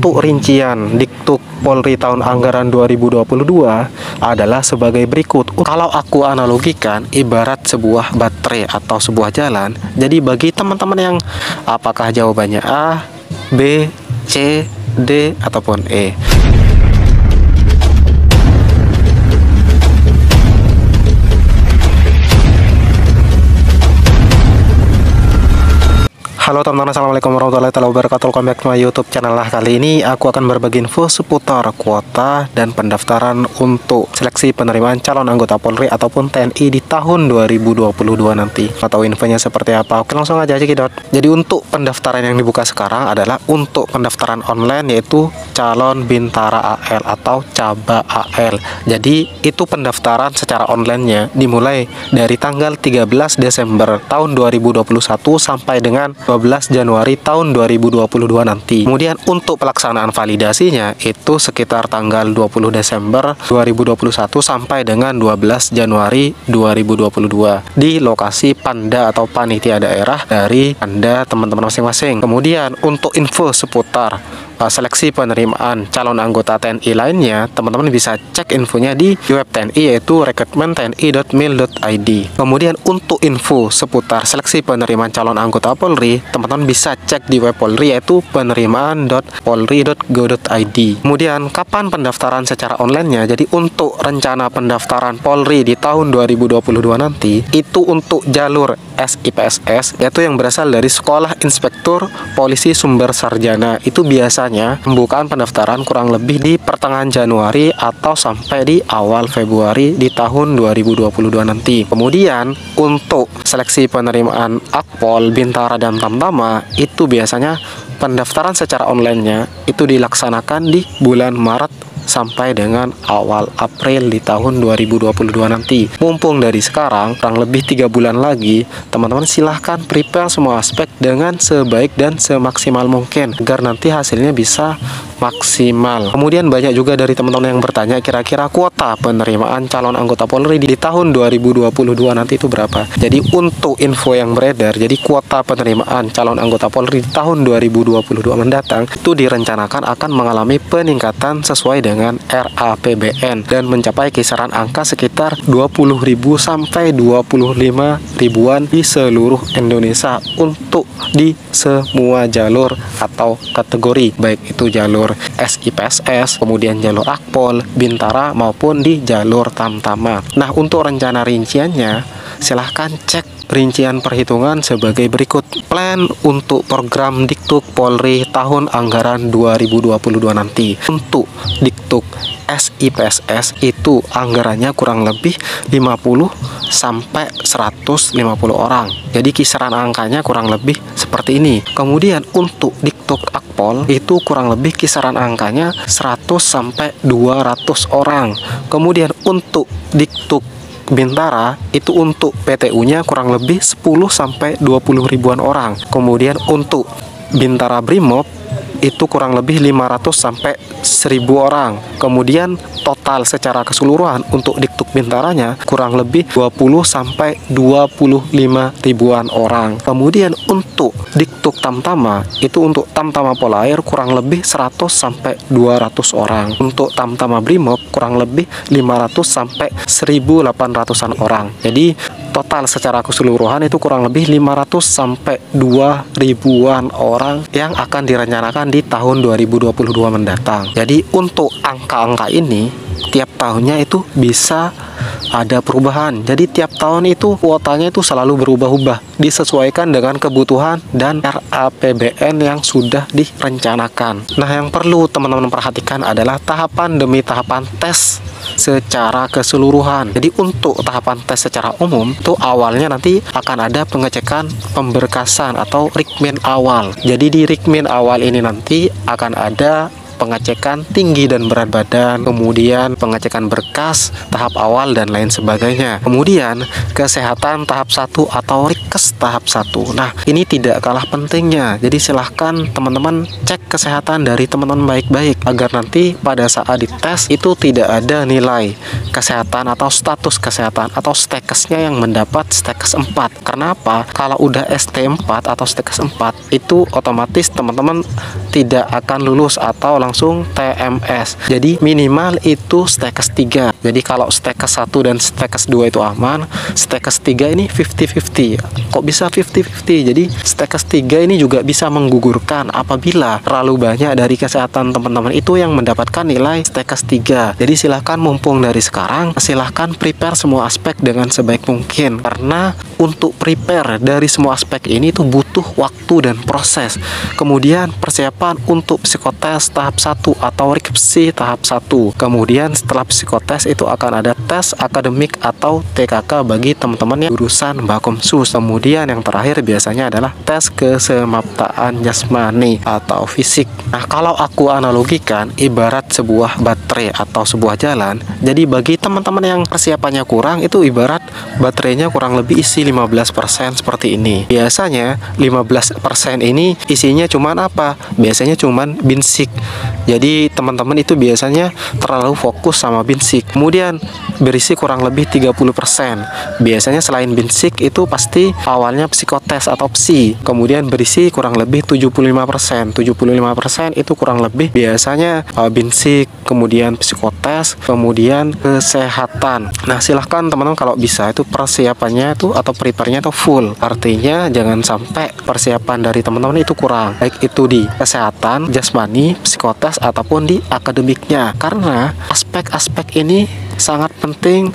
untuk rincian Diktuk Polri tahun anggaran 2022 adalah sebagai berikut. Kalau aku analogikan ibarat sebuah baterai atau sebuah jalan, jadi bagi teman-teman yang apakah jawabannya A, B, C, D, ataupun E. Halo teman-teman, assalamualaikum warahmatullahi wabarakatuh. Welcome back to my YouTube channel. Kali ini aku akan berbagi info seputar kuota dan pendaftaran untuk seleksi penerimaan calon anggota Polri ataupun TNI di tahun 2022 nanti. Atau infonya seperti apa? Oke, langsung aja cekidot. Jadi untuk pendaftaran yang dibuka sekarang adalah untuk pendaftaran online, yaitu calon Bintara AL atau Caba AL. Jadi itu pendaftaran secara online-nya dimulai dari tanggal 13 Desember tahun 2021 sampai dengan 12 Januari tahun 2022 nanti. Kemudian untuk pelaksanaan validasinya itu sekitar tanggal 20 Desember 2021 sampai dengan 12 Januari 2022 di lokasi Panda atau panitia daerah dari Anda teman-teman masing-masing. Kemudian untuk info seputar seleksi penerimaan calon anggota TNI lainnya, teman-teman bisa cek infonya di web TNI, yaitu rekrutmen.tni.mil.id. Kemudian untuk info seputar seleksi penerimaan calon anggota Polri, teman-teman bisa cek di web Polri, yaitu penerimaan.polri.go.id. Kemudian kapan pendaftaran secara online-nya? Jadi untuk rencana pendaftaran Polri di tahun 2022 nanti itu untuk jalur SIPSS, yaitu yang berasal dari Sekolah Inspektur Polisi Sumber Sarjana. Itu biasanya pembukaan pendaftaran kurang lebih di pertengahan Januari atau sampai di awal Februari di tahun 2022 nanti. Kemudian untuk seleksi penerimaan Akpol, Bintara, dan Tamtama itu biasanya pendaftaran secara online-nya itu dilaksanakan di bulan Maret sampai dengan awal April di tahun 2022 nanti. Mumpung dari sekarang kurang lebih 3 bulan lagi, teman-teman silahkan prepare semua aspek dengan sebaik dan semaksimal mungkin agar nanti hasilnya bisa maksimal. Kemudian banyak juga dari teman-teman yang bertanya kira-kira kuota penerimaan calon anggota Polri di tahun 2022 nanti itu berapa. Jadi untuk info yang beredar, jadi kuota penerimaan calon anggota Polri di tahun 2022 mendatang itu direncanakan akan mengalami peningkatan sesuai dengan RAPBN dan mencapai kisaran angka sekitar 20.000 sampai 25 ribuan di seluruh Indonesia untuk di semua jalur atau kategori, baik itu jalur SIPSS, kemudian jalur Akpol, Bintara, maupun di jalur Tamtama. Nah, untuk rencana rinciannya silahkan cek rincian perhitungan sebagai berikut. Plan untuk program Diktuk Polri tahun anggaran 2022 nanti. Untuk Diktuk SIPSS itu anggarannya kurang lebih 50 sampai 150 orang. Jadi kisaran angkanya kurang lebih seperti ini. Kemudian untuk Diktuk Akpol itu kurang lebih kisaran angkanya 100 sampai 200 orang. Kemudian untuk Diktuk Bintara itu untuk PTU-nya kurang lebih 10 sampai 20 ribuan orang. Kemudian untuk Bintara Brimob itu kurang lebih 500 sampai 1000 orang. Kemudian total secara keseluruhan untuk Diktuk Bintaranya kurang lebih 20 sampai 25 ribuan orang. Kemudian untuk Diktuk Tamtama itu untuk Tamtama Polair kurang lebih 100 sampai 200 orang. Untuk Tamtama Brimob kurang lebih 500 sampai 1800-an orang. Jadi total secara keseluruhan itu kurang lebih 500 sampai 2000-an orang yang akan direncanakan di tahun 2022 mendatang. Jadi untuk angka-angka ini tiap tahunnya itu bisa ada perubahan. Jadi tiap tahun itu kuotanya itu selalu berubah-ubah, disesuaikan dengan kebutuhan dan RAPBN yang sudah direncanakan. Nah, yang perlu teman-teman perhatikan adalah tahapan demi tahapan tes secara keseluruhan. Jadi untuk tahapan tes secara umum itu awalnya nanti akan ada pengecekan pemberkasan atau rikmin awal. Jadi di rikmin awal ini nanti akan ada pengecekan tinggi dan berat badan, kemudian pengecekan berkas tahap awal dan lain sebagainya. Kemudian kesehatan tahap 1 atau Rikes tahap 1. Nah, ini tidak kalah pentingnya. Jadi silahkan teman-teman cek kesehatan dari teman-teman baik-baik agar nanti pada saat dites itu tidak ada nilai kesehatan atau status kesehatan atau stekesnya yang mendapat stekes 4. Kenapa? Kalau udah ST4 atau stekes 4 itu otomatis teman-teman tidak akan lulus atau langsung TMS. Jadi minimal itu stekes 3. Jadi kalau stekes 1 dan stekes 2 itu aman, stekes 3 ini 50-50. Kok bisa 50-50? Jadi stekes 3 ini juga bisa menggugurkan apabila terlalu banyak dari kesehatan teman-teman itu yang mendapatkan nilai stekes 3. Jadi silahkan mumpung dari sekarang, silahkan prepare semua aspek dengan sebaik mungkin. Karena untuk prepare dari semua aspek ini itu butuh waktu dan proses. Kemudian persiapan untuk psikotes tahap 1 atau Rikpsi tahap 1. Kemudian setelah psikotes itu akan ada tes akademik atau TKK bagi teman-teman yang jurusan Bakumsus. Kemudian yang terakhir biasanya adalah tes kesemaptaan jasmani atau fisik. Nah, kalau aku analogikan ibarat sebuah baterai atau sebuah jalan. Jadi bagi teman-teman yang persiapannya kurang itu ibarat baterainya kurang lebih isi 15% seperti ini. Biasanya 15% ini isinya cuman apa? Biasanya cuman binsik. Jadi teman-teman itu biasanya terlalu fokus sama binsik. Kemudian berisi kurang lebih 30%. Biasanya selain binsik itu pasti awalnya psikotes atau psi. Kemudian berisi kurang lebih 75%. 75% itu kurang lebih biasanya binsik, kemudian psikotes, kemudian kesehatan. Nah, silahkan teman-teman kalau bisa itu persiapannya itu atau prepare-nya itu full. Artinya jangan sampai persiapan dari teman-teman itu kurang. Baik itu di kesehatan, jasmani, psikotes ataupun di akademiknya. Karena aspek-aspek ini sangat penting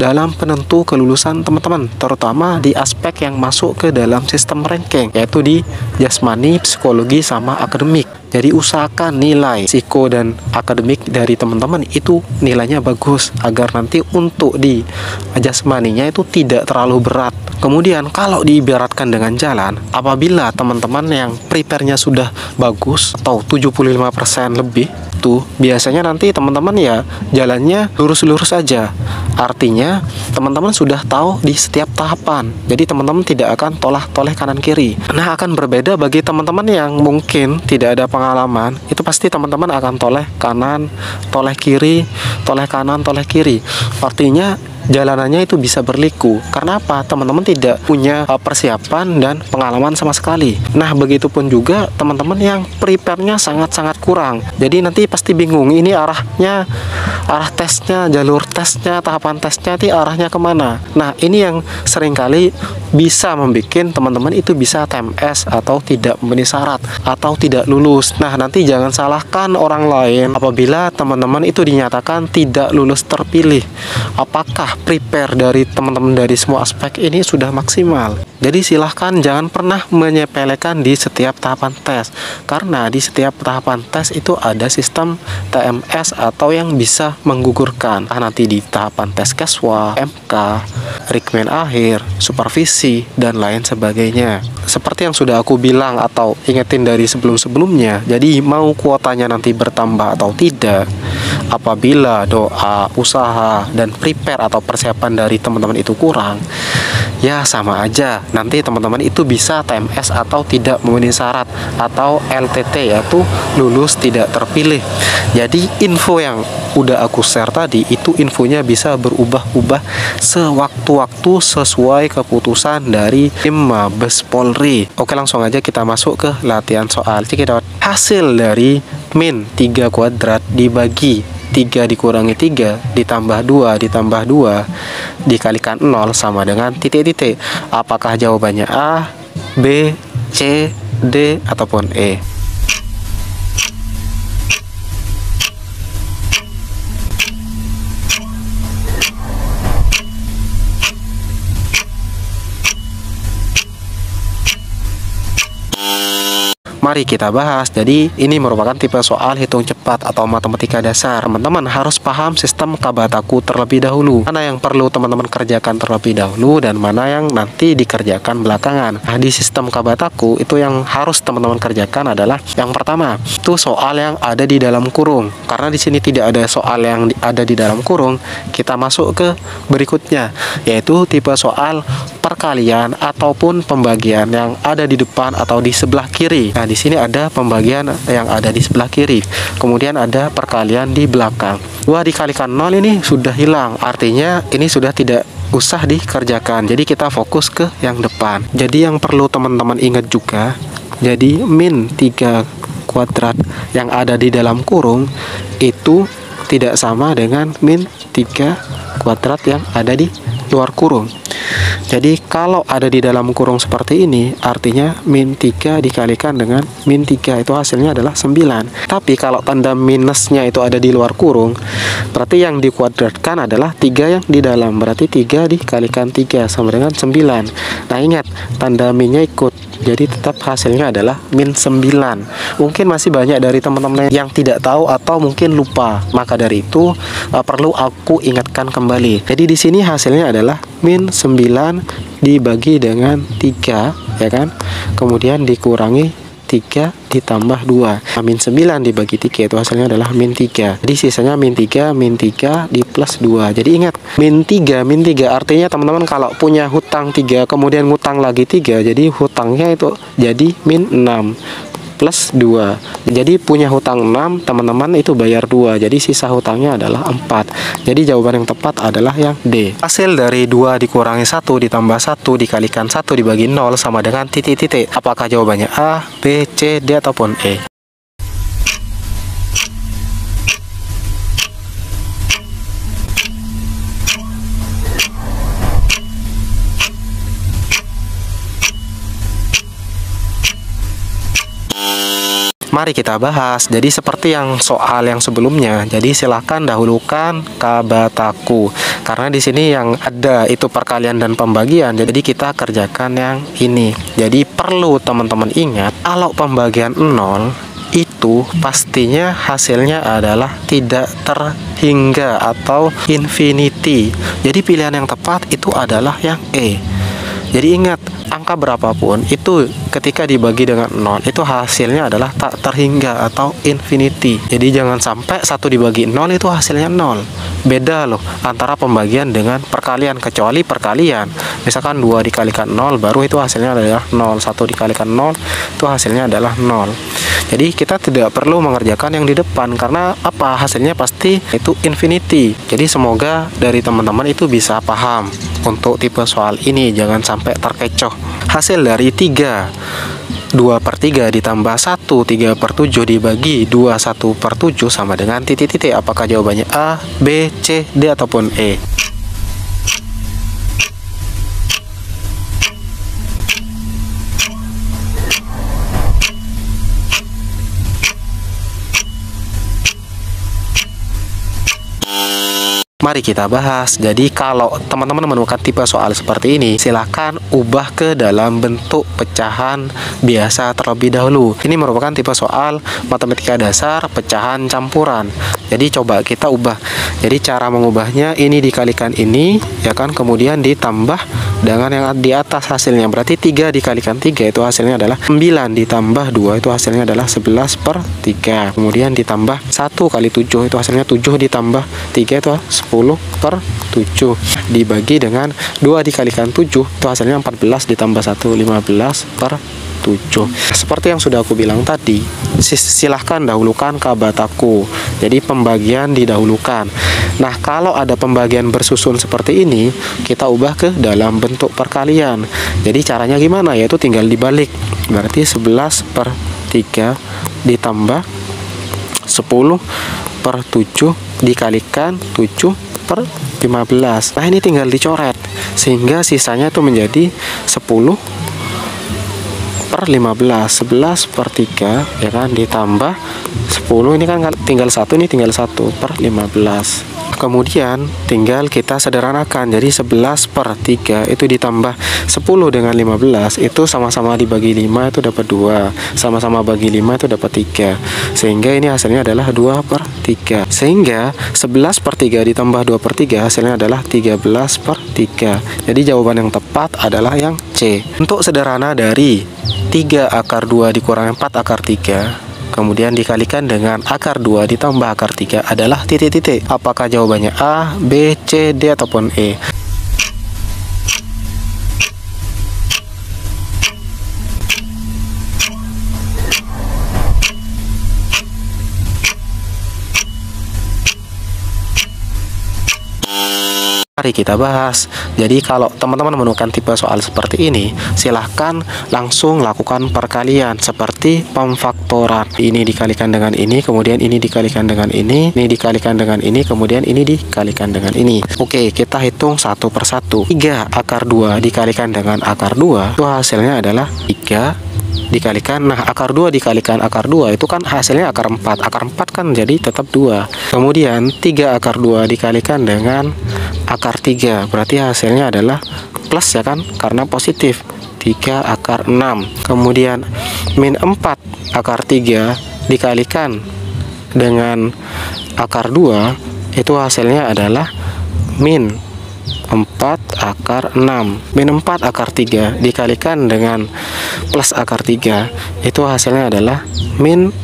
dalam penentu kelulusan teman-teman, terutama di aspek yang masuk ke dalam sistem ranking, yaitu di jasmani, psikologi, sama akademik. Jadi usahakan nilai psiko dan akademik dari teman-teman itu nilainya bagus agar nanti untuk di jasmaninya itu tidak terlalu berat. Kemudian kalau diibaratkan dengan jalan, apabila teman-teman yang prepare-nya sudah bagus atau 75% lebih, tuh biasanya nanti teman-teman ya jalannya lurus-lurus aja. Artinya teman-teman sudah tahu di setiap tahapan. Jadi teman-teman tidak akan toleh kanan kiri. Nah, akan berbeda bagi teman-teman yang mungkin tidak ada pengalaman. Itu pasti teman-teman akan toleh kanan, toleh kiri, toleh kanan, toleh kiri. Artinya jalanannya itu bisa berliku. Karena apa? Teman-teman tidak punya persiapan dan pengalaman sama sekali. Nah, begitupun juga teman-teman yang prepare-nya sangat-sangat kurang. Jadi nanti pasti bingung, ini arahnya, arah tesnya, jalur tesnya, tahapan tesnya itu arahnya kemana. Nah, ini yang seringkali bisa membuat teman-teman itu bisa TMS atau tidak memenuhi syarat atau tidak lulus. Nah, nanti jangan salahkan orang lain apabila teman-teman itu dinyatakan tidak lulus terpilih. Apakah prepare dari teman-teman dari semua aspek ini sudah maksimal? Jadi silahkan jangan pernah menyepelekan di setiap tahapan tes, karena di setiap tahapan tes itu ada sistem TMS atau yang bisa menggugurkan. Nanti di tahapan tes Keswa, MK, Rikmen akhir, supervisi, dan lain sebagainya. Seperti yang sudah aku bilang atau ingetin dari sebelum-sebelumnya, jadi mau kuotanya nanti bertambah atau tidak, apabila doa, usaha, dan prepare atau persiapan dari teman-teman itu kurang, ya sama aja. Nanti teman-teman itu bisa TMS atau tidak memenuhi syarat atau LTT, yaitu lulus tidak terpilih. Jadi info yang udah aku share tadi itu infonya bisa berubah-ubah sewaktu-waktu sesuai keputusan dari tim Mabes Polri. Oke, langsung aja kita masuk ke latihan soal. Cekidot. Hasil dari min 3 kuadrat dibagi 3 dikurangi 3 ditambah 2 ditambah 2 dikalikan 0 sama dengan titik-titik. Apakah jawabannya A, B, C, D, ataupun E? Mari kita bahas. Jadi ini merupakan tipe soal hitung cepat atau matematika dasar. Teman-teman harus paham sistem Kabataku terlebih dahulu. Mana yang perlu teman-teman kerjakan terlebih dahulu dan mana yang nanti dikerjakan belakangan. Nah, di sistem Kabataku itu yang harus teman-teman kerjakan adalah yang pertama, itu soal yang ada di dalam kurung. Karena di sini tidak ada soal yang ada di dalam kurung, kita masuk ke berikutnya, yaitu tipe soal perkalian ataupun pembagian yang ada di depan atau di sebelah kiri. Nah, di sini ada pembagian yang ada di sebelah kiri. Kemudian ada perkalian di belakang. 2 dikalikan 0 ini sudah hilang. Artinya ini sudah tidak usah dikerjakan. Jadi kita fokus ke yang depan. Jadi yang perlu teman-teman ingat juga, jadi min 3 kuadrat yang ada di dalam kurung itu tidak sama dengan min 3 kuadrat yang ada di luar kurung. Jadi kalau ada di dalam kurung seperti ini, artinya min 3 dikalikan dengan min 3 itu hasilnya adalah 9. Tapi kalau tanda minusnya itu ada di luar kurung, berarti yang dikuadratkan adalah 3 yang di dalam. Berarti 3 dikalikan 3 sama dengan 9. Nah, ingat tanda minnya ikut. Jadi tetap hasilnya adalah min 9. Mungkin masih banyak dari teman-teman yang tidak tahu atau mungkin lupa. Maka dari itu perlu aku ingatkan kembali. Jadi di sini hasilnya adalah min 9 dibagi dengan 3, ya kan? Kemudian dikurangi 3 ditambah 2. Min 9 dibagi 3 itu hasilnya adalah min 3. Jadi sisanya min 3 di plus 2. Jadi ingat, min 3 artinya teman-teman kalau punya hutang 3 kemudian ngutang lagi 3, jadi hutangnya itu jadi min 6 plus 2. Jadi punya hutang 6, teman-teman itu bayar 2. Jadi sisa hutangnya adalah 4. Jadi jawaban yang tepat adalah yang D. Hasil dari 2 dikurangi 1 ditambah 1 dikalikan 1 dibagi 0 sama dengan titik-titik. Apakah jawabannya A, B, C, D ataupun E? Mari kita bahas. Jadi seperti yang soal yang sebelumnya, jadi silahkan dahulukan Kabataku. Karena di sini yang ada itu perkalian dan pembagian, jadi kita kerjakan yang ini. Jadi perlu teman-teman ingat, kalau pembagian 0 itu pastinya hasilnya adalah tidak terhingga atau infinity. Jadi pilihan yang tepat itu adalah yang E. Jadi ingat, angka berapapun itu ketika dibagi dengan 0 itu hasilnya adalah tak terhingga atau infinity. Jadi jangan sampai 1 dibagi 0 itu hasilnya 0. Beda loh antara pembagian dengan perkalian, kecuali perkalian. Misalkan 2 dikalikan 0 baru itu hasilnya adalah 0. 1 dikalikan 0 itu hasilnya adalah 0. Jadi kita tidak perlu mengerjakan yang di depan karena apa? Hasilnya pasti itu infinity. Jadi semoga dari teman-teman itu bisa paham untuk tipe soal ini, jangan sampai terkecoh. Hasil dari 3 2/3 ditambah 1 3/7 dibagi 2 1/7 sama dengan titik-titik. Apakah jawabannya A, B, C, D ataupun E? Mari kita bahas. Jadi kalau teman-teman menemukan tipe soal seperti ini, silahkan ubah ke dalam bentuk pecahan biasa terlebih dahulu. Ini merupakan tipe soal matematika dasar pecahan campuran. Jadi coba kita ubah. Jadi cara mengubahnya ini dikalikan ini, ya kan, kemudian ditambah dengan yang di atas hasilnya. Berarti 3 dikalikan 3 itu hasilnya adalah 9 ditambah 2 itu hasilnya adalah 11/3. Kemudian ditambah 1 kali 7 itu hasilnya 7 ditambah 3 itu 10/7 dibagi dengan 2 dikalikan 7 itu hasilnya 14 ditambah 1 15/7. Seperti yang sudah aku bilang tadi, silahkan dahulukan Kabataku. Jadi pembagian didahulukan. Nah, kalau ada pembagian bersusun seperti ini, kita ubah ke dalam bentuk perkalian. Jadi caranya gimana? Yaitu tinggal dibalik. Berarti 11/3 ditambah 10/7 dikalikan 7/15. Nah, ini tinggal dicoret sehingga sisanya itu menjadi 10/15. 11/3 ya kan, ditambah 10 ini kan tinggal 1, ini tinggal 1/15. Kemudian tinggal kita sederhanakan. Jadi 11 per 3 itu ditambah 10 dengan 15 itu sama-sama dibagi 5 itu dapat 2. Sama-sama bagi 5 itu dapat 3. Sehingga ini hasilnya adalah 2 per 3. Sehingga 11 per 3 ditambah 2 per 3 hasilnya adalah 13 per 3. Jadi jawaban yang tepat adalah yang C. Untuk sederhana dari 3 akar 2 dikurangi 4 akar 3 kemudian dikalikan dengan akar 2 ditambah akar 3 adalah titik-titik. Apakah jawabannya A, B, C, D, ataupun E? Mari kita bahas. Jadi kalau teman-teman menemukan tipe soal seperti ini, silahkan langsung lakukan perkalian seperti pemfaktoran. Ini dikalikan dengan ini, kemudian ini dikalikan dengan ini dikalikan dengan ini, kemudian ini dikalikan dengan ini. Oke, kita hitung satu persatu. 3 akar 2 dikalikan dengan akar 2, itu hasilnya adalah 3 dikalikan, nah akar 2 dikalikan akar 2 itu kan hasilnya akar 4. Akar 4 kan jadi tetap 2. Kemudian 3 akar 2 dikalikan dengan akar 3, berarti hasilnya adalah plus ya kan, karena positif. 3 akar 6. Kemudian min 4 akar 3 dikalikan dengan akar 2 itu hasilnya adalah min 4 akar 6. Min 4 akar 3 dikalikan dengan plus akar 3 itu hasilnya adalah min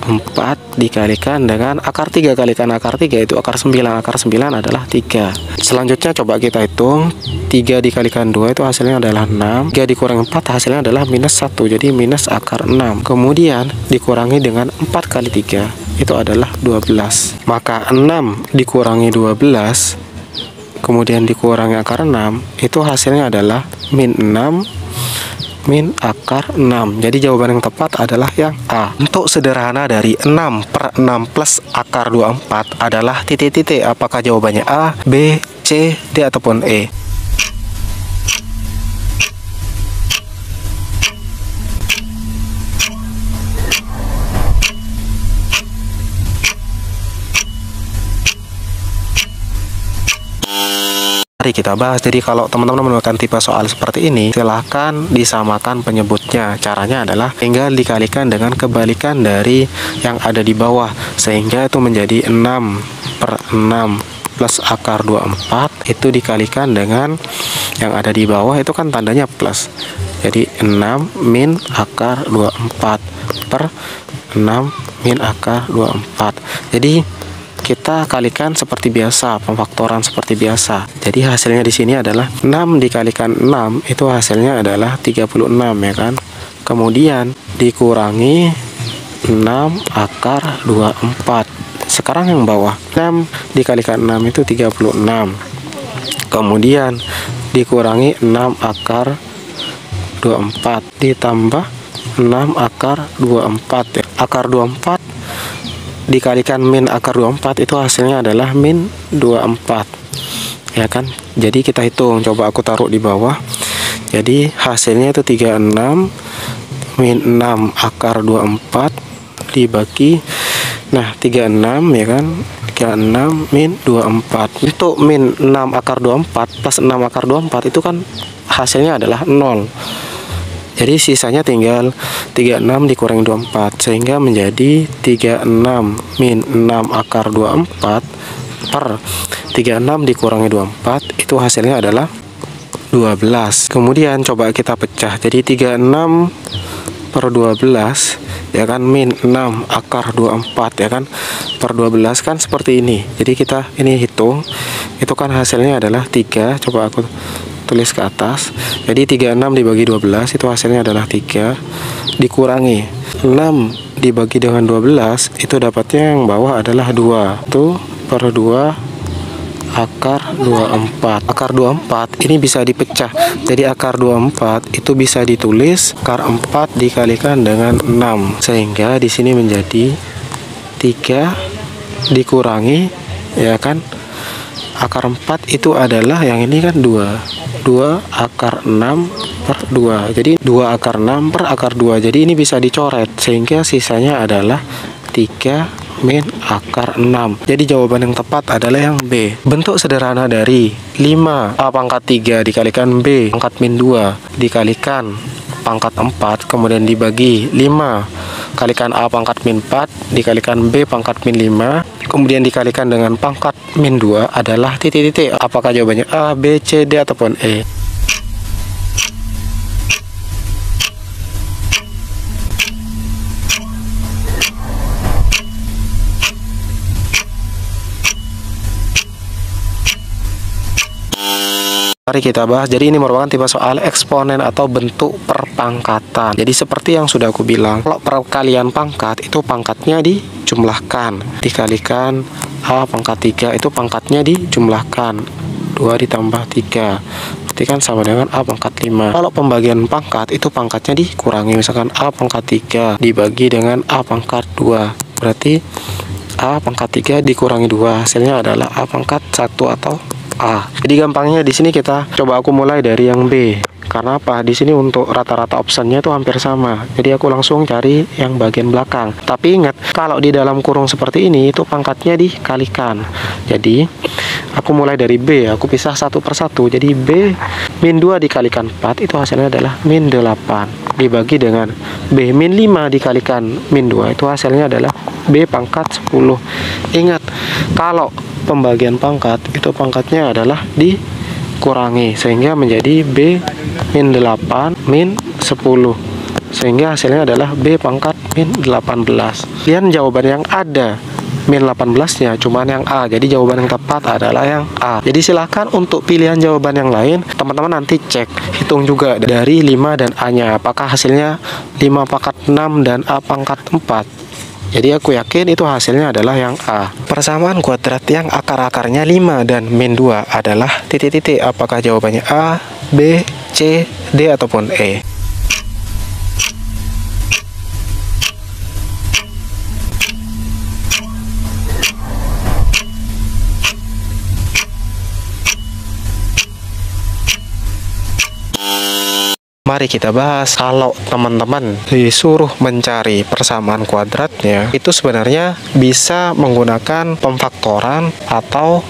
4 dikalikan dengan akar 3 kalikan akar 3 itu akar 9. Akar 9 adalah 3. Selanjutnya coba kita hitung. 3 dikalikan 2 itu hasilnya adalah 6. 3 dikurangi 4 hasilnya adalah minus 1. Jadi minus akar 6. Kemudian dikurangi dengan 4 kali 3 itu adalah 12. Maka 6 dikurangi 12 kemudian dikurangi akar 6 itu hasilnya adalah min 6 min akar 6. Jadi jawaban yang tepat adalah yang A. Untuk sederhana dari 6 per 6 plus akar 24 adalah titik-titik. Apakah jawabannya A, B, C, D, ataupun E? Mari kita bahas. Jadi kalau teman-teman menemukan tipe soal seperti ini, silahkan disamakan penyebutnya. Caranya adalah tinggal dikalikan dengan kebalikan dari yang ada di bawah, sehingga itu menjadi 6 per 6 plus akar 24 itu dikalikan dengan yang ada di bawah itu kan tandanya plus. Jadi 6 min akar 24 per 6 min akar 24. Jadi kita kalikan seperti biasa, pemfaktoran seperti biasa. Jadi hasilnya di sini adalah 6 dikalikan 6 itu hasilnya adalah 36 ya kan. Kemudian dikurangi 6 akar 24. Sekarang yang bawah, 6 dikalikan 6 itu 36. Kemudian dikurangi 6 akar 24 ditambah 6 akar 24 ya. Akar 24 dikalikan min akar 24 itu hasilnya adalah min 24 ya kan. Jadi kita hitung, coba aku taruh di bawah. Jadi hasilnya itu 36 min 6 akar 24 dibagi, nah 36 ya kan, 36 min 24. Untuk min 6 akar 24 plus 6 akar 24 itu kan hasilnya adalah 0. Jadi sisanya tinggal 36 dikurangi 24 sehingga menjadi 36 min 6 akar 24 per 36 dikurangi 24 itu hasilnya adalah 12. Kemudian coba kita pecah. Jadi 36 per 12 ya kan min 6 akar 24 ya kan per 12 kan seperti ini. Jadi kita ini hitung itu kan hasilnya adalah 3. Coba aku tulis ke atas. Jadi 36 dibagi 12 itu hasilnya adalah 3 dikurangi 6 dibagi dengan 12 itu dapatnya yang bawah adalah 2. Itu per 2 akar 24. Akar 24 ini bisa dipecah. Jadi akar 24 itu bisa ditulis akar 4 dikalikan dengan 6 sehingga di sini menjadi 3 dikurangi ya kan. Akar 4 itu adalah yang ini kan 2 akar 6 per 2. Jadi 2 akar 6 per akar 2. Jadi ini bisa dicoret sehingga sisanya adalah 3 min akar 6. Jadi jawaban yang tepat adalah yang B. Bentuk sederhana dari 5 A pangkat 3 dikalikan B pangkat min 2 dikalikan pangkat 4, kemudian dibagi 5 kalikan A pangkat min 4 dikalikan B pangkat min 5, kemudian dikalikan dengan pangkat min 2 adalah titik-titik. Apakah jawabannya A, B, C, D, ataupun E? Mari kita bahas. Jadi ini merupakan tipe soal eksponen atau bentuk perpangkatan. Jadi seperti yang sudah aku bilang, kalau perkalian pangkat itu pangkatnya dijumlahkan, dikalikan A pangkat 3 itu pangkatnya dijumlahkan, 2 ditambah 3 berarti kan sama dengan A pangkat 5. Kalau pembagian pangkat itu pangkatnya dikurangi, misalkan A pangkat 3 dibagi dengan A pangkat 2 berarti A pangkat 3 dikurangi 2 hasilnya adalah A pangkat 1 atau A. Jadi gampangnya di sini kita coba aku mulai dari yang B. Karena apa? Di sini untuk rata-rata optionnya itu hampir sama. Jadi aku langsung cari yang bagian belakang. Tapi ingat, kalau di dalam kurung seperti ini itu pangkatnya dikalikan. Jadi aku mulai dari B, aku pisah satu persatu. Jadi B min 2 dikalikan 4 itu hasilnya adalah min 8 dibagi dengan B min 5 dikalikan min 2 itu hasilnya adalah B pangkat 10. Ingat, kalau pembagian pangkat itu pangkatnya adalah dikurangi sehingga menjadi B min 8 min 10 sehingga hasilnya adalah B pangkat min 18. Kemudian jawaban yang ada min 18 nya cuman yang A, jadi jawaban yang tepat adalah yang A. Jadi silahkan untuk pilihan jawaban yang lain teman-teman nanti cek, hitung juga dari 5 dan A nya apakah hasilnya 5 pangkat 6 dan A pangkat 4. Jadi aku yakin itu hasilnya adalah yang A. Persamaan kuadrat yang akar-akarnya 5 dan min 2 adalah titik-titik. Apakah jawabannya A, B, C, D, ataupun E? Mari kita bahas. Kalau teman-teman disuruh mencari persamaan kuadratnya, itu sebenarnya bisa menggunakan pemfaktoran atau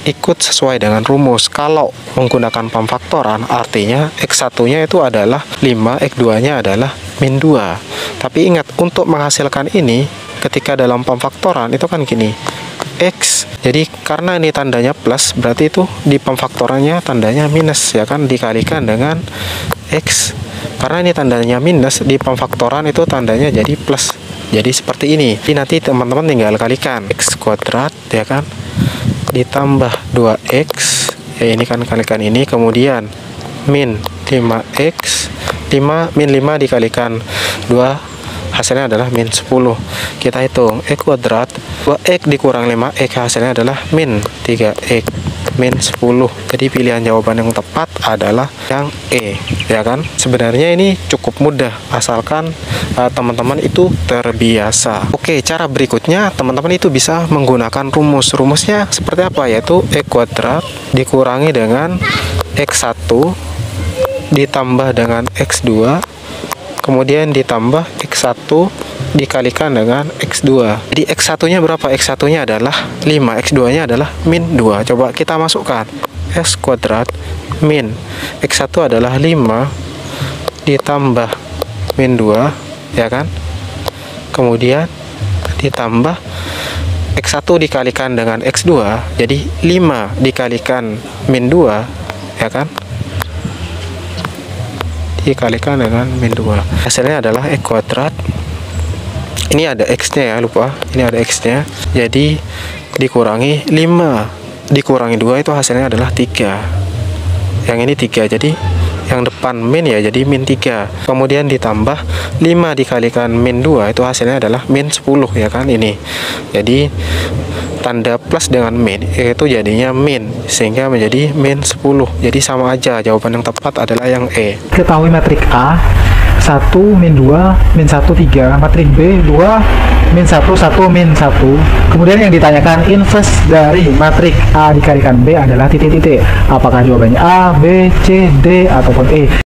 ikut sesuai dengan rumus. Kalau menggunakan pemfaktoran, artinya X1-nya itu adalah 5, X2-nya adalah min 2. Tapi ingat, untuk menghasilkan ini, ketika dalam pemfaktoran, itu kan gini, X, jadi karena ini tandanya plus, berarti itu di pemfaktorannya tandanya minus, ya kan, dikalikan dengan X. Karena ini tandanya minus, di pemfaktoran itu tandanya jadi plus. Jadi seperti ini. Jadi nanti teman-teman tinggal kalikan X kuadrat, ya kan, ditambah 2X, ya ini kan kalikan ini, kemudian min 5X, 5 min 5 dikalikan 2 hasilnya adalah min 10. Kita hitung X kuadrat 2X dikurang 5X hasilnya adalah min 3X min 10. Jadi pilihan jawaban yang tepat adalah yang E, ya kan. Sebenarnya ini cukup mudah asalkan teman-teman itu terbiasa. Oke, cara berikutnya teman-teman itu bisa menggunakan rumus. Rumusnya seperti apa? Yaitu X kuadrat dikurangi dengan X1 ditambah dengan X2 kemudian ditambah X1 dikalikan dengan X2. Jadi X1-nya berapa? X1-nya adalah 5, X2-nya adalah min 2. Coba kita masukkan. X kuadrat min X1 adalah 5 ditambah min 2, ya kan? Kemudian ditambah X1 dikalikan dengan X2, jadi 5 dikalikan min 2, ya kan? Dikalikan dengan min 2. Hasilnya adalah X kuadrat. Ini ada X-nya ya, lupa. Ini ada X-nya. Jadi dikurangi 5 dikurangi 2 itu hasilnya adalah 3. Yang ini 3. Jadi yang depan min ya, jadi min 3. Kemudian ditambah 5 dikalikan min 2 itu hasilnya adalah min 10, ya kan ini. Jadi tanda plus dengan min itu jadinya min sehingga menjadi min 10. Jadi sama aja, jawaban yang tepat adalah yang E. Ketahui matrik A 1 min 2 min 1 3, matrik B 2 min 1 1 min 1. Kemudian yang ditanyakan inverse dari matrik A dikalikan B adalah titik-titik. Apakah jawabannya A, B, C, D, ataupun E?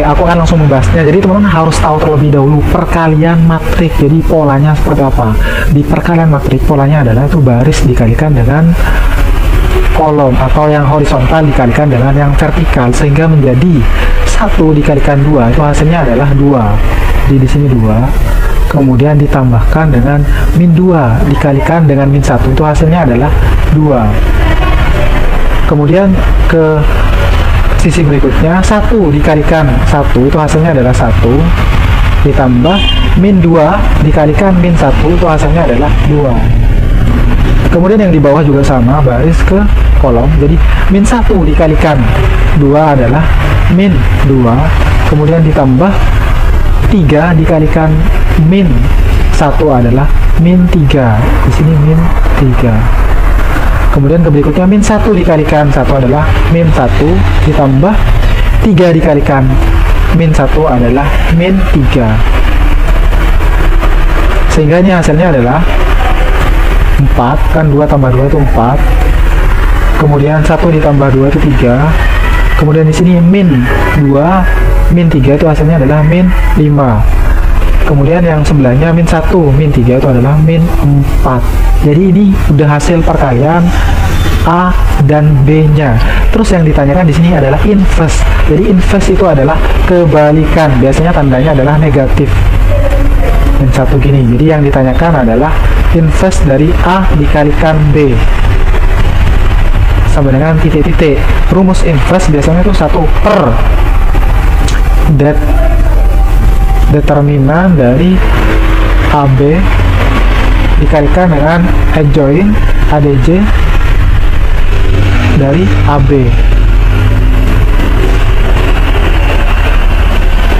Aku akan langsung membahasnya. Jadi teman-teman harus tahu terlebih dahulu perkalian matrik. Jadi polanya seperti apa? Di perkalian matrik polanya adalah itu baris dikalikan dengan kolom, atau yang horizontal dikalikan dengan yang vertikal, sehingga menjadi 1 dikalikan 2 itu hasilnya adalah 2. Jadi di sini 2. Kemudian ditambahkan dengan min 2 dikalikan dengan min 1 itu hasilnya adalah 2. Kemudian ke sisi berikutnya 1 dikalikan 1 itu hasilnya adalah 1, ditambah min 2 dikalikan min 1 itu hasilnya adalah 2. Kemudian yang di bawah juga sama, baris ke kolom. Jadi min 1 dikalikan 2 adalah min 2. Kemudian ditambah 3 dikalikan min 1 adalah min 3. Di sini min 3. Kemudian ke berikutnya min 1 dikalikan 1 adalah min 1, ditambah 3 dikalikan min 1 adalah min 3. Sehingga ini hasilnya adalah 4, kan 2 tambah 2 itu 4. Kemudian 1 ditambah 2 itu 3. Kemudian di sini min 2, min 3 itu hasilnya adalah min 5. Kemudian yang sebelahnya min 1, min 3 itu adalah min 4. Jadi ini udah hasil perkalian A dan B-nya. Terus yang ditanyakan di sini adalah inverse. Jadi inverse itu adalah kebalikan. Biasanya tandanya adalah negatif. Min 1 gini. Jadi yang ditanyakan adalah inverse dari A dikalikan B sama dengan titik-titik. Rumus inverse biasanya itu 1 per determinan dari AB dikalikan dengan adjoint ADJ dari AB,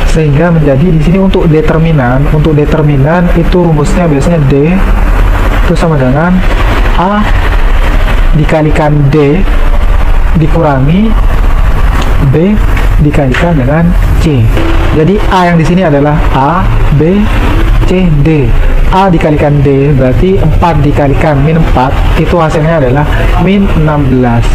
sehingga menjadi di sini untuk determinan itu rumusnya biasanya D itu sama dengan A dikalikan D dikurangi B dikalikan dengan C. Jadi A yang di sini adalah A, B, C, D. A dikalikan D berarti 4 dikalikan min 4 itu hasilnya adalah min 16.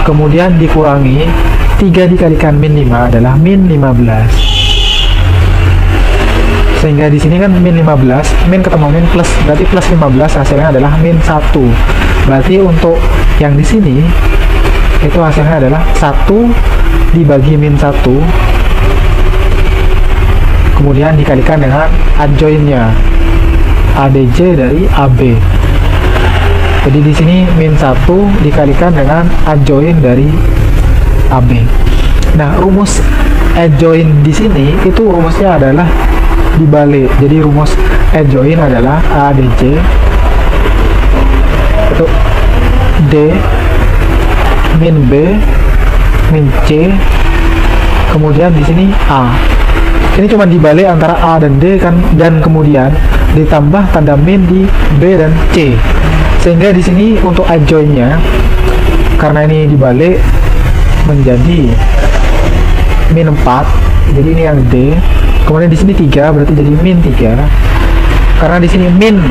Kemudian dikurangi 3 dikalikan min 5 adalah min 15. Sehingga di sini kan min 15, min ketemu min plus, berarti plus 15 hasilnya adalah min 1. Berarti untuk yang di sini itu hasilnya adalah 1 dibagi min 1, kemudian dikalikan dengan adjointnya ADJ dari AB. Jadi di sini min 1 dikalikan dengan adjoint dari AB. Nah, rumus adjoint di sini itu rumusnya adalah dibalik. Jadi rumus adjoint adalah ADJ itu D min B min C, kemudian di sini A. Ini cuma dibalik antara A dan D kan, dan kemudian ditambah tanda min di B dan C. Sehingga di sini untuk adjointnya karena ini dibalik menjadi min 4. Jadi ini yang D. Kemudian di sini 3 berarti jadi min 3. Karena di sini min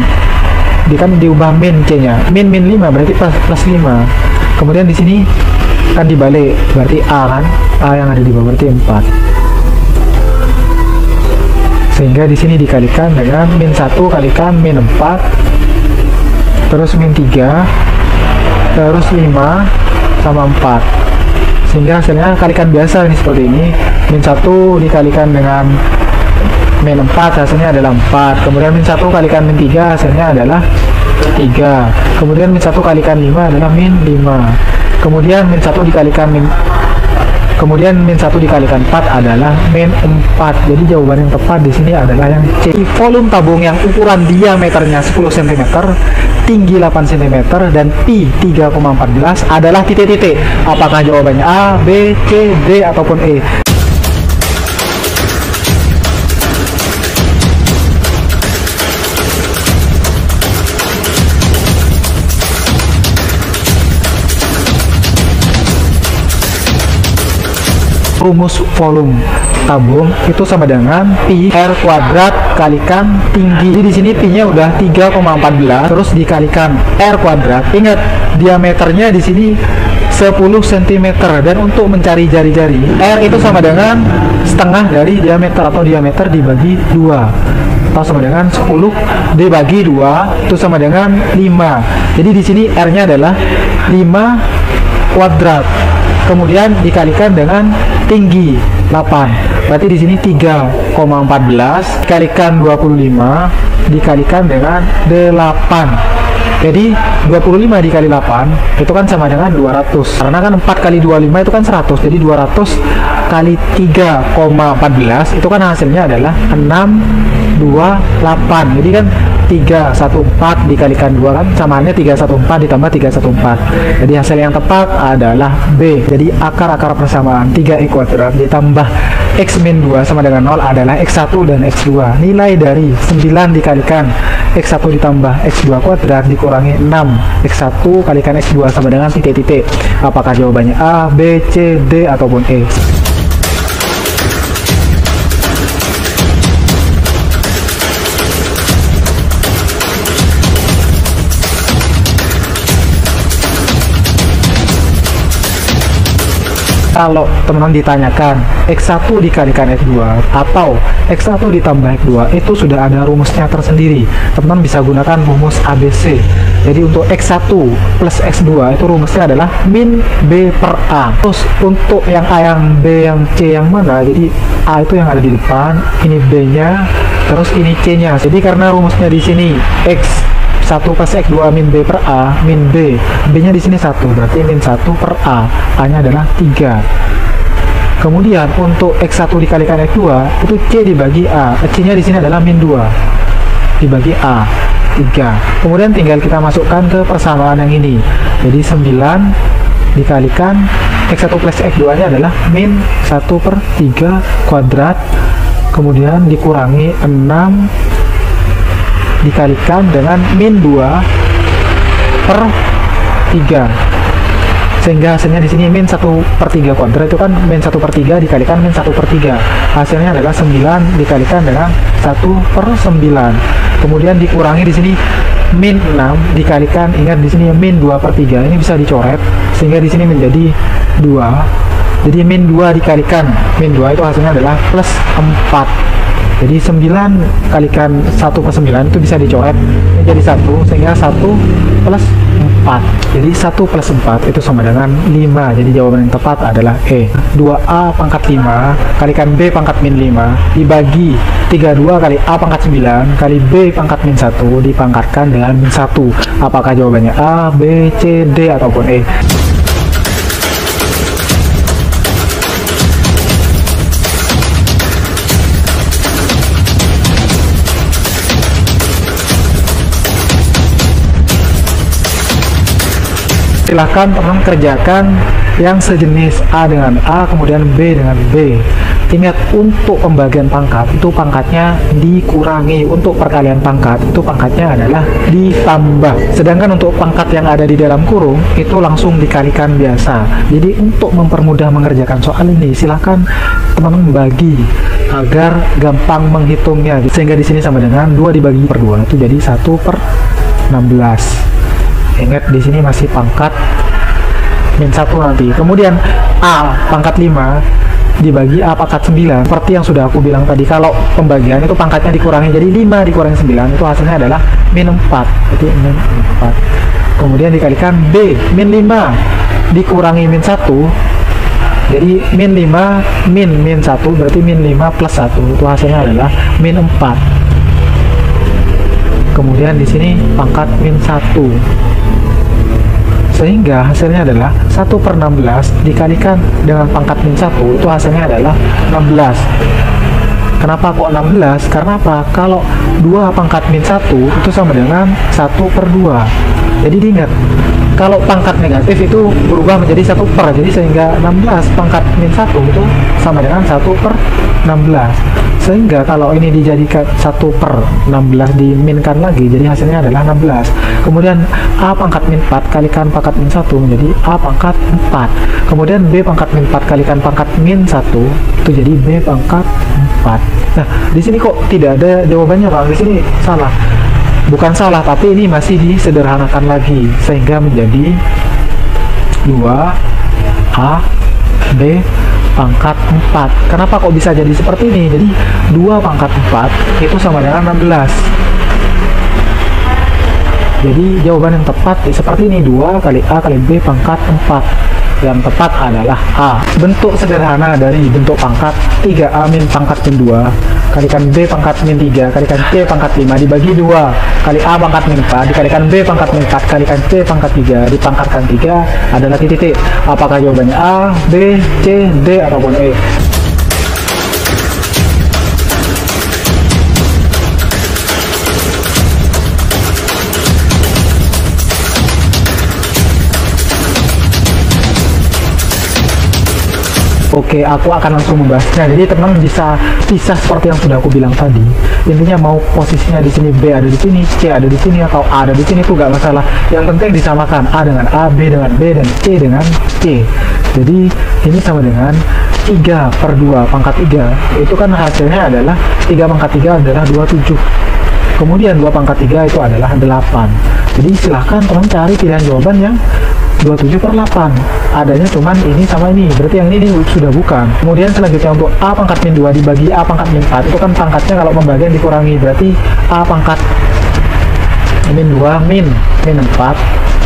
kan diubah min C-nya. Min 5 berarti plus 5. Kemudian di sini kan dibalik berarti A kan. A yang ada di bawah berarti 4. Sehingga di sini dikalikan dengan min 1 kalikan min 4, terus min 3, terus 5 sama 4. Sehingga hasilnya kalikan biasa nih seperti ini. Min 1 dikalikan dengan min 4 hasilnya adalah 4. Kemudian min 1 kalikan min 3 hasilnya adalah 3. Kemudian min 1 kalikan 5 adalah min 5. Kemudian min 1 dikalikan min 1 dikalikan 4 adalah min 4. Jadi jawaban yang tepat di sini adalah yang C. Volume tabung yang ukuran diameternya 10 cm, tinggi 8 cm, dan pi 3,14 adalah titik-titik. Apakah jawabannya A, B, C, D, ataupun E? Rumus volume tabung itu sama dengan pi R kuadrat kalikan tinggi. Jadi di sini pi-nya udah 3,14 terus dikalikan R kuadrat. Ingat diameternya di sini 10 cm. Dan untuk mencari jari-jari, R itu sama dengan setengah dari diameter atau diameter dibagi 2, atau sama dengan 10 dibagi 2 itu sama dengan 5. Jadi di sini R-nya adalah 5 kuadrat. Kemudian dikalikan dengan tinggi 8. Berarti di sini 3,14 dikalikan 25 dikalikan dengan 8. Jadi 25 dikali 8 itu kan sama dengan 200. Karena kan 4 kali 25 itu kan 100. Jadi 200 kali 3,14 itu kan hasilnya adalah 628. Jadi kan 314 dikalikan 2 kan samaannya 314 ditambah 314. Jadi hasil yang tepat adalah B. Jadi akar-akar persamaan 3x kuadrat ditambah x min 2 sama dengan 0 adalah x1 dan x2. Nilai dari 9 dikalikan x1 ditambah x2 kuadrat dikurangi 6 x1 kalikan x2 sama dengan titik-titik. Apakah jawabannya A, B, C, D ataupun E? Kalau teman-teman ditanyakan X1 dikalikan X2 atau X1 ditambah X2 itu sudah ada rumusnya tersendiri. Teman-teman bisa gunakan rumus ABC. Jadi untuk X1 plus X2 itu rumusnya adalah min B per A. Terus untuk yang A, yang B, yang C yang mana? Jadi A itu yang ada di depan, ini B nya, terus ini C nya. Jadi karena rumusnya di sini X1 plus X2 min B per A, min B, B nya di sini 1, berarti min 1 per A, A nya adalah 3. Kemudian untuk X1 dikalikan X2 itu C dibagi A, C nya di sini adalah min 2 dibagi A, 3. Kemudian tinggal kita masukkan ke persamaan yang ini. Jadi 9 dikalikan X1 plus X2 nya adalah min 1 per 3 kuadrat, kemudian dikurangi 6 dikalikan dengan min 2 per 3, sehingga hasilnya di sini min 1 per 3 kuadrat itu kan min 1 per 3 dikalikan min 1 per 3, hasilnya adalah 9 dikalikan dengan 1 per 9. Kemudian dikurangi di sini min 6 dikalikan, ingat di sini min 2 per 3, ini bisa dicoret sehingga di sini menjadi 2. Jadi min 2 dikalikan min 2 itu hasilnya adalah plus 4. Jadi 9 kalikan 1 per 9 itu bisa dicoret menjadi 1, sehingga 1 plus 4. Jadi 1 plus 4 itu sama dengan 5. Jadi jawaban yang tepat adalah E. 2A pangkat 5 kalikan B pangkat min 5 dibagi 32 kali A pangkat 9 kali B pangkat min 1 dipangkatkan dengan min 1. Apakah jawabannya A, B, C, D ataupun E? Silahkan teman kerjakan yang sejenis A dengan A, kemudian B dengan B. Ingat, untuk pembagian pangkat itu pangkatnya dikurangi, untuk perkalian pangkat itu pangkatnya adalah ditambah. Sedangkan untuk pangkat yang ada di dalam kurung itu langsung dikalikan biasa. Jadi untuk mempermudah mengerjakan soal ini, silahkan teman-teman bagi agar gampang menghitungnya. Sehingga di sini sama dengan 2 dibagi per 2 itu jadi 1 per 16. Ingat di sini masih pangkat min 1 nanti. Kemudian A pangkat 5 dibagi A pangkat 9. Seperti yang sudah aku bilang tadi, kalau pembagian itu pangkatnya dikurangi, jadi 5 dikurangi 9 itu hasilnya adalah min 4. Jadi min 4. Kemudian dikalikan B min 5 dikurangi min 1. Jadi min 5 min 1 berarti min 5 plus 1 itu hasilnya adalah min 4. Kemudian di sini pangkat min 1, sehingga hasilnya adalah 1 per 16 dikalikan dengan pangkat min 1 itu hasilnya adalah 16. Kenapa kok 16? Karena apa? Kalau 2 pangkat min 1 itu sama dengan 1 per 2. Jadi diingat, kalau pangkat negatif itu berubah menjadi 1 per, jadi sehingga 16 pangkat min 1 itu sama dengan 1 per 16. Sehingga kalau ini dijadikan 1 per 16 diminkan lagi, jadi hasilnya adalah 16. Kemudian A pangkat min 4 kalikan pangkat min 1 menjadi A pangkat 4. Kemudian B pangkat min 4 kalikan pangkat min 1 itu jadi B pangkat 4. Nah, di sini kok tidak ada jawabannya, Bang? Di sini salah. Bukan salah, tapi ini masih disederhanakan lagi sehingga menjadi 2 A, B pangkat 4. Kenapa kok bisa jadi seperti ini? Jadi 2 pangkat 4 itu sama dengan 16. Jadi jawaban yang tepat seperti ini, 2 kali A kali B pangkat 4. Yang tepat adalah A. Bentuk sederhana dari bentuk pangkat 3A min pangkat min 2 kalikan B pangkat min 3 kalikan C pangkat 5 dibagi 2 kali A pangkat min 4 dikalikan B pangkat min 4 kalikan C pangkat 3 dipangkatkan 3 adalah titik. Apakah jawabannya A, B, C, D ataupun E? Oke, aku akan langsung membahasnya. Jadi teman bisa pisah seperti yang sudah aku bilang tadi. Intinya mau posisinya di sini, B ada di sini, C ada di sini, atau A ada di sini itu nggak masalah. Yang penting disamakan A dengan A, B dengan B, dan C dengan C. Jadi ini sama dengan 3 per 2 pangkat 3. Itu kan hasilnya adalah 3 pangkat 3 adalah 27. Kemudian 2 pangkat 3 itu adalah 8. Jadi silahkan teman cari pilihan jawaban yang 27 per 8. Adanya cuman ini sama ini, berarti yang ini sudah bukan. Kemudian selanjutnya untuk A pangkat min 2 dibagi A pangkat min 4, itu kan pangkatnya kalau pembagian dikurangi, berarti A pangkat min 2 min 4.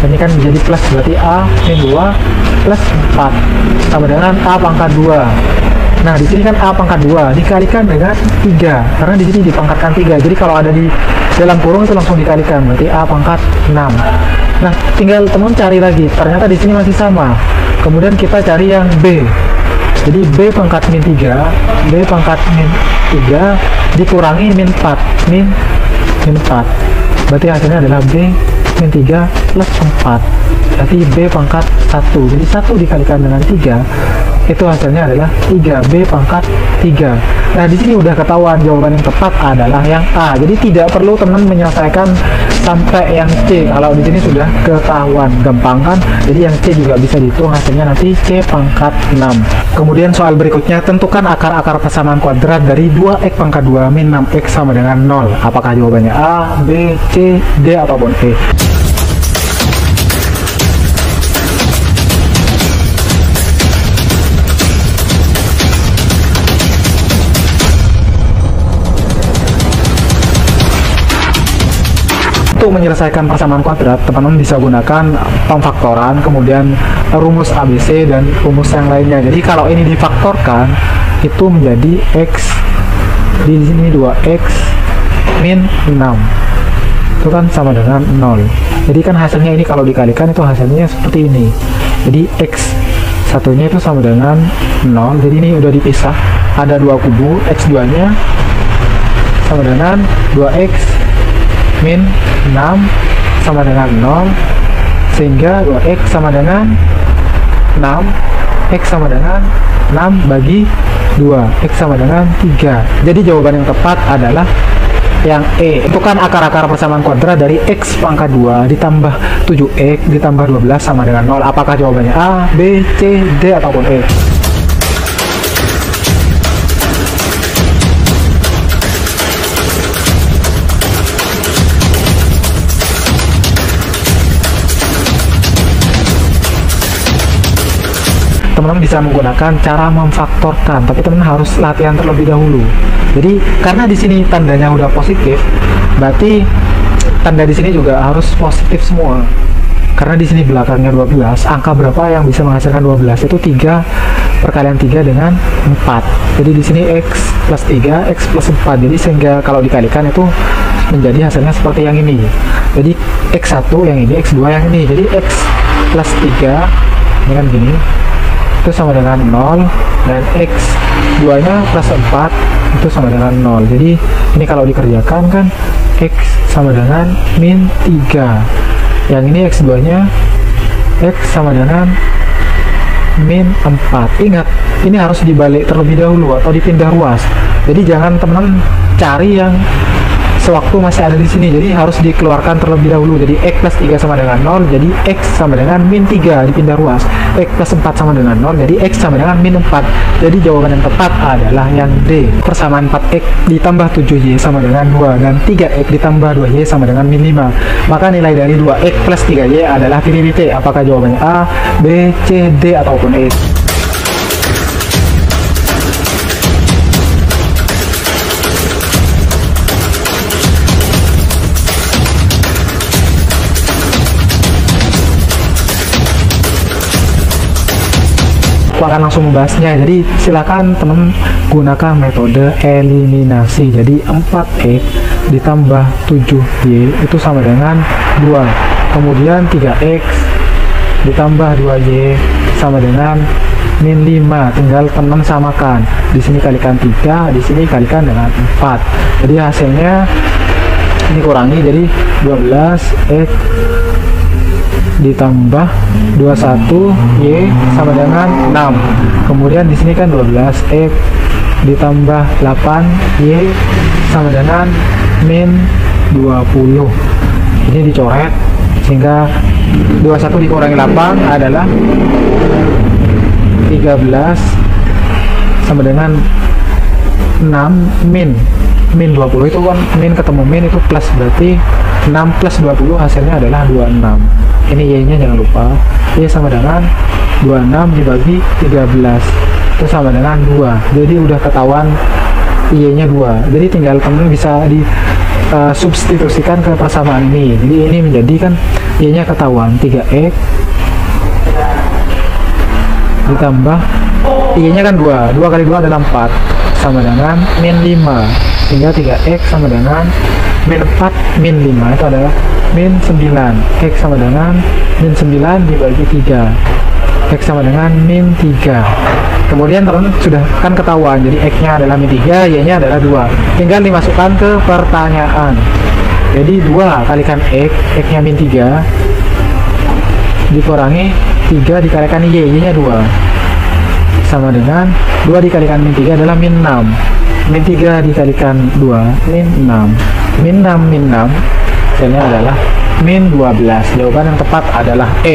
Ini kan menjadi plus, berarti A min 2 plus 4 sama dengan A pangkat 2. Nah, di sini kan A pangkat 2 dikalikan dengan 3, karena di sini dipangkatkan 3. Jadi kalau ada di dalam kurung itu langsung dikalikan, berarti A pangkat 6. Nah, tinggal teman cari lagi. Ternyata di sini masih sama. Kemudian kita cari yang B. Jadi B pangkat min 3, B pangkat min 3 dikurangi min 4, min 4. Berarti hasilnya adalah B min 3 plus 4. Berarti B pangkat 1. Jadi 1 dikalikan dengan 3 itu hasilnya adalah 3B pangkat 3. Nah, di sini udah ketahuan jawaban yang tepat adalah yang A. Jadi tidak perlu teman menyelesaikan sampai yang C. Kalau di sini sudah ketahuan, gampang kan? Jadi yang C juga bisa dihitung, hasilnya nanti C pangkat 6. Kemudian soal berikutnya, tentukan akar-akar persamaan kuadrat dari 2x pangkat 2 min 6x sama dengan 0. Apakah jawabannya A, B, C, D ataupun E? Untuk menyelesaikan persamaan kuadrat, teman-teman bisa gunakan pemfaktoran, kemudian rumus ABC dan rumus yang lainnya. Jadi kalau ini difaktorkan, itu menjadi X, di sini 2X min 6. Itu kan sama dengan 0. Jadi kan hasilnya ini kalau dikalikan itu hasilnya seperti ini. Jadi X satunya itu sama dengan 0. Jadi ini udah dipisah. Ada 2 kubu, X2-nya sama dengan 2X min 6 sama dengan 0, sehingga 2x sama dengan 6, x sama dengan 6 bagi 2, x sama dengan 3. Jadi jawaban yang tepat adalah yang E. Itu kan akar-akar persamaan kuadrat dari x pangkat 2 ditambah 7x ditambah 12 sama dengan 0. Apakah jawabannya A, B, C, D ataupun E? Teman-teman bisa menggunakan cara memfaktorkan, tapi teman harus latihan terlebih dahulu. Jadi karena di sini tandanya udah positif, berarti tanda di sini juga harus positif semua. Karena di sini belakangnya 12, angka berapa yang bisa menghasilkan 12? Itu 3 perkalian 3 dengan 4. Jadi di sini x plus 3, x plus 4. Jadi sehingga kalau dikalikan itu menjadi hasilnya seperti yang ini. Jadi x1 yang ini, x2 yang ini. Jadi x plus 3 ini kan gini, itu sama dengan 0, dan x2 nya plus 4 itu sama dengan 0. Jadi ini kalau dikerjakan kan x sama dengan min 3, yang ini x2 nya x sama dengan min 4. Ingat, ini harus dibalik terlebih dahulu atau dipindah ruas. Jadi jangan teman cari yang sewaktu masih ada di sini, jadi harus dikeluarkan terlebih dahulu. Jadi X plus 3 sama dengan 0, jadi X sama dengan min 3, dipindah ruas. X plus 4 sama dengan 0, jadi X sama dengan min 4. Jadi jawaban yang tepat adalah yang D. Persamaan 4X ditambah 7Y sama dengan 2, dan 3X ditambah 2Y sama dengan min 5. Maka nilai dari 2X plus 3Y adalah pilih T. Apakah jawabannya A, B, C, D, ataupun E? Aku akan langsung membahasnya. Jadi silakan teman gunakan metode eliminasi. Jadi 4X ditambah 7Y itu sama dengan 2. Kemudian 3X ditambah 2Y sama dengan min 5. Tinggal teman samakan. Di sini kalikan 3, di sini kalikan dengan 4. Jadi hasilnya ini kurangi, jadi 12X ditambah 21Y sama dengan 6. Kemudian di sini kan 12X ditambah 8Y sama dengan min 20. Ini dicoret sehingga 21 dikurangi 8 adalah 13 sama dengan 6 min 20. Itu kan min ketemu min itu plus, berarti 6 plus 20 hasilnya adalah 26. Ini Y nya jangan lupa, Y sama dengan 26 dibagi 13 itu sama dengan 2. Jadi udah ketahuan Y nya 2, jadi tinggal temen bisa di substitusikan ke persamaan ini. Jadi ini menjadi kan Y nya ketahuan 3X ditambah Y nya kan 2 kali 2 adalah 4 sama dengan min 5, hingga 3X sama dengan min 4 min 5 itu adalah min 9. X sama dengan min 9 dibagi 3, X sama dengan min 3. Kemudian teman sudah kan ketahuan, jadi X nya adalah min 3, Y nya adalah 2. Tinggal dimasukkan ke pertanyaan. Jadi 2 kalikan X nya min 3 dikurangi 3 dikalikan Y nya 2 sama dengan 2 dikalikan min 3 adalah min 6. Min 3 dikalikan 2 min 6. Min 6 hasilnya adalah min 12. Jawaban yang tepat adalah E.